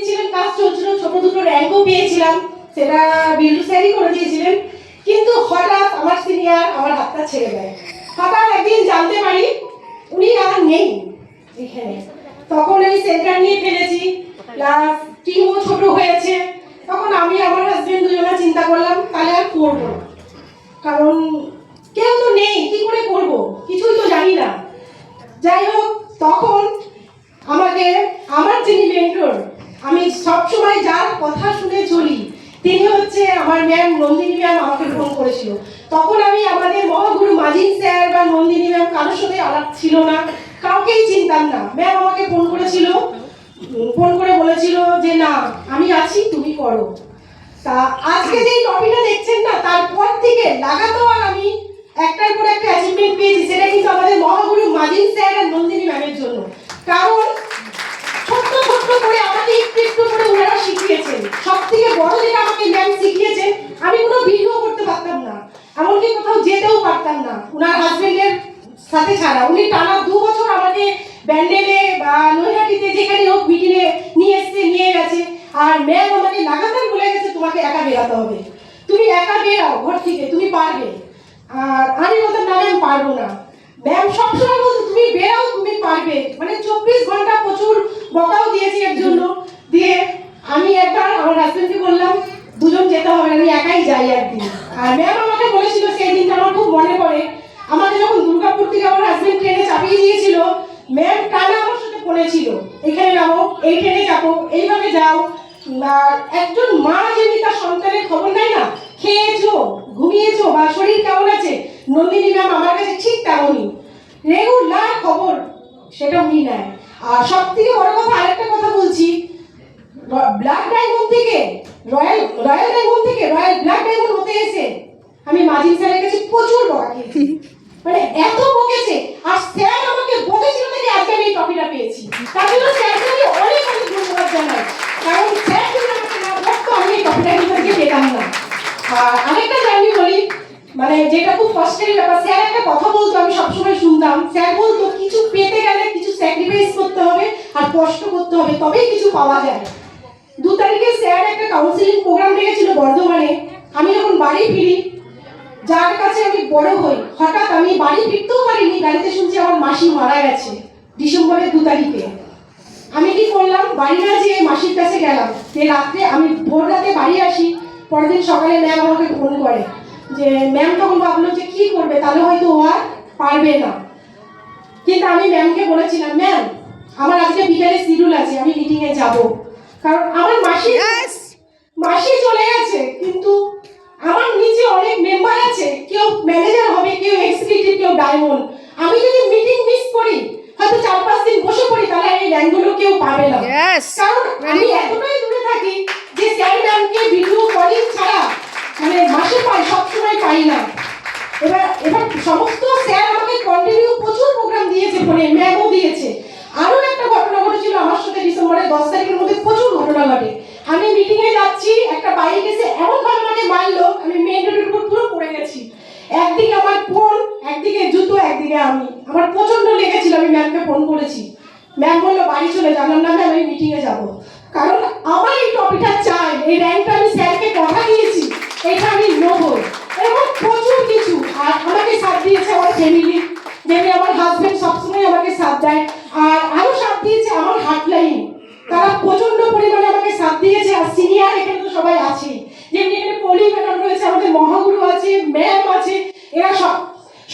দিচ্ছিলেন, কাজ চলছিল, ছোট দুটো র্যাঙ্কও পেয়েছিলাম, সেটা বিল্ডু স্যারই করে দিয়েছিলেন। কিন্তু হঠাৎ আমার সিনিয়র আমার হাতটা ছেড়ে দেয়। হঠাৎ একদিন জানতে পারি উনি আর নেই এখানে। তখন আমি সেন্টার নিয়ে ফেলেছি, প্লাস টিমও ছোট হয়েছে। তখন আমি আমার হাজবেন্ড দুজনে চিন্তা করলাম তাহলে আর করবো না, কারণ কেউ তো নেই, কি করে করব, কিছুই তো জানি না। যাই হোক, তখন আমাকে আমার যিনি মেন্টর, আমি সবসময় যার কথা শুনে চলি, তিনি হচ্ছে আমার ম্যাম নন্দিনী ম্যাম আমাকে ফোন করেছিল। তখন আমি আমাদের মহাগুরু মাজিন স্যার বা নন্দিনী ম্যাম কারোর সাথে আলাপ ছিল না, কাউকেই চিনতাম না। ম্যাম আমাকে ফোন করেছিল, ফোন করে বলেছিল যে না আমি আছি, তুমি করো। তা আজকে যে টপিকটা দেখছেন না, তারপর থেকে লাগাতার আমি একটার পর একটা অ্যাচিভমেন্ট পেয়েছি। সেটা কিন্তু আমাদের মহাগুরু মাজিন স্যার আর নন্দিনী ম্যামের জন্য। কারণ ছোট্ট ছোট্ট করে আমাকে একটু একটু করে ওনারা শিখিয়েছেন। সব থেকে বড় যেটা আমাকে ম্যাম শিখিয়েছেন, আমি কোনো ভিডিও করতে পারতাম না, এমনকি কোথাও যেতেও পারতাম না ওনার হাজবেন্ডের সাথে ছাড়া। উনি টানা 2 বছর আমাকে ব্যান্ডেলে বা নৈহাটিতে যেখানে হোক মিটিংয়ে নিয়ে এসছে, নিয়ে গেছে। আর ম্যাম আমাকে লাগাতার বলে গেছে তোমাকে একা বেরাতে হবে, তুমি একা বেরাও ঘর থেকে, তুমি পারবে। আর আমি বলতাম না ম্যাম পারবো না। ম্যাম সবসময় বলতো তুমি বেরাও, তুমি পারবে। মানে 24 ঘন্টা প্রচুর বকাও দিয়েছি এর জন্য। দিয়ে আমি একবার আমার হাজবেন্ডকে বললাম দুজন যেতে হবে, আমি একাই যাই একদিন। আর ম্যাম আমাকে বলেছিল, সেই দিনটা আমার খুব মনে পড়ে, আমাকে যখন দুর্গাপুর থেকে আমার হাজবেন্ড ট্রেনে চাপিয়ে দিয়েছিল, ম্যাম টানা আমার সাথে বলেছিল এখানে নামো, এই ট্রেনে যাবো, এইভাবে যাও। আর একজন মা যেমনি তার সন্তানের খবর নেয় না, খেয়েছো, ঘুমিয়েছো বা শরীর কেমন আছে, নন্দিনী ম্যাম আমার কাছে ঠিক তেমনই রেগুলার খবর সেটা উনি নেয়। আর সব থেকে বড় কথা, আরেকটা কথা বলছি, ব্ল্যাক ডায়মন্ড থেকে রয়্যাল ডায়মন্ড থেকে রয়্যাল ব্ল্যাক ডায়মন্ড হতে এসে আমি মাজিন স্যারের কাছে প্রচুর বকা খেয়েছি। মানে এত বকেছে, আর স্যার আমাকে বলেছিল যে আজকে আমি এই টপিকটা পেয়েছি। তার জন্য স্যারকে আমি অনেক অনেক ধন্যবাদ জানাই, কারণ স্যার যদি আমাকে না বলতো আমি এই টপিকটা কিন্তু পেতাম না। আর আরেকটা জানি বলি, মানে যেটা খুব কষ্টের ব্যাপার, স্যার একটা কথা বলতো, আমি সবসময় শুনতাম। স্যার বলতো কিছু পেতে গেলে কিছু স্যাক্রিফাইস করতে হবে আর কষ্ট করতে হবে, তবেই কিছু পাওয়া যায়। 2 তারিখে স্যার একটা কাউন্সিলিং প্রোগ্রাম রেখেছিল বর্ধমানে। আমি যখন বাড়ি ফিরি, যার কাছে আমি বড় হই, হঠাৎ আমি বাড়ি ফিরতেও পারিনি, গাড়িতে শুনছি আমার মাসি মারা গেছে ডিসেম্বরের 2 তারিখে। আমি কি করলাম, বাড়ি না যেয়ে মাসির কাছে গেলাম। যে রাত্রে আমি ভোর রাতে বাড়ি আসি, পরের দিন সকালে ম্যাম আমাকে ফোন করে। যে ম্যাম তখন ভাবলো যে কি করবে, তাহলে হয়তো ও আর পারবে না। কিন্তু আমি ম্যামকে বলেছিলাম ম্যাম আমার আজকে বিকালে শিডিউল আছে, আমি মিটিংয়ে যাব। কারণ আমার মাসি চলে গেছে, কিন্তু আমার নিচে অনেক মেম্বার আছে, কেউ ম্যানেজার হবে, কেউ এক্সিকিউটিভ, কেউ ডায়মন্ড। আমি যদি মিটিং মিস করি, হয়তো 4-5 দিন বসে পড়ি, তাহলে এই র্যাঙ্কগুলো কেউ পাবে না। কারণ আমি এতটাই দূরে থাকি যে স্যার ম্যামকে ভিডিও কলিং ছাড়া মানে মাসে পাই, সবসময় পাই না। এবার সমস্ত স্যার আমাকে কন্টিনিউ প্রচুর প্রোগ্রাম দিয়েছে, ফোনে ম্যামও দিয়েছে। আরও একটা ঘটনা ঘটেছিল আমার সাথে, ডিসেম্বরের 10 তারিখের মধ্যে প্রচুর ঘটনা ঘটে। আমি মিটিংয়ে যাচ্ছি, একটা বাইক এসে এমনভাবে আমাকে মারলো, আমি মেন রোডের উপর পুরো পড়ে গেছি। একদিকে আমার ফোন, একদিকে জুতো, একদিকে আমি। আমার প্রচন্ড লেগেছিল, আমি ম্যামকে ফোন করেছি। ম্যাম বললো বাড়ি চলে জানার না ম্যাম, আমি মিটিংয়ে যাবো। কারণ আমার এই টপিকটা চাই, এই র্যাঙ্কটা আমি স্যারকে কথা দিয়েছি, এটা আমি নেবো। এবং প্রচুর কিছু। আর আমাকে সাথ দিয়েছে আমার ফ্যামিলি, যেমনি আমার হাজবেন্ড সবসময় আমাকে সাথ দেয়। আর আরও সাথ দিয়েছে আমার হাটলাইন, তারা প্রচন্ড পরিমাণে আমাকে সাথ দিয়েছে। আর সিনিয়র এখানে তো সবাই আছে, যেমনি এখানে পলি ম্যাডাম রয়েছে, আমাদের মহাগুরু আছে, ম্যাম আছে, এরা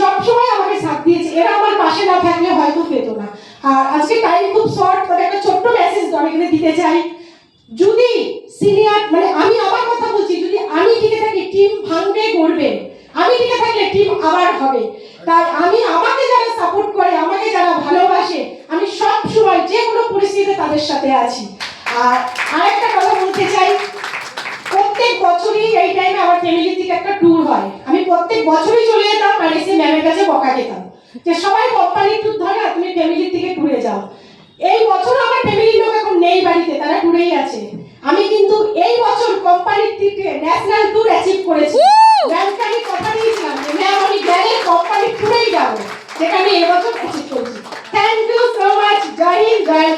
সবসময় আমাকে সাথ দিয়েছে। এরা আমার পাশে না থাকলে হয়তো পেতো না। আর আজকে টাইম খুব শর্ট, তবে একটা ছোট্ট মেসেজ আমি এখানে দিতে চাই। যদি সিনিয়র, মানে আমি আমার কথা বলছি, যদি আমি টিকে থাকি টিম ভাঙবে গড়বে, আমি টিকে থাকলে টিম আবার হবে। তাই আমি আমাকে যারা সাপোর্ট করে, আমাকে যারা ভালোবাসে, আমি সব সময় যে কোনো পরিস্থিতিতে তাদের সাথে আছি। আর আরেকটা কথা বলতে চাই, প্রত্যেক বছরই এই টাইমে আমার ফ্যামিলি থেকে একটা ট্যুর হয়। আমি প্রত্যেক বছরই চলে যেতাম আর এসে ম্যামের কাছে বকা খেতাম যে সবাই কোম্পানির ট্যুর ধরে, তুমি ফ্যামিলির থেকে ট্যুরে যাও। এই বছর আমার ফ্যামিলির লোক এখন নেই বাড়িতে, তারা ট্যুরেই আছে। আমি কিন্তু এই বছর কোম্পানির থেকে ন্যাশনাল ট্যুর অ্যাচিভ করেছি। ম্যামকে আমি কথা দিয়েছিলাম যে ম্যাম আমি গেলে কোম্পানির ট্যুরেই যাবো, যেটা আমি এবছর অ্যাচিভ করেছি। Thank you so much. জয় হিন্দ, জয়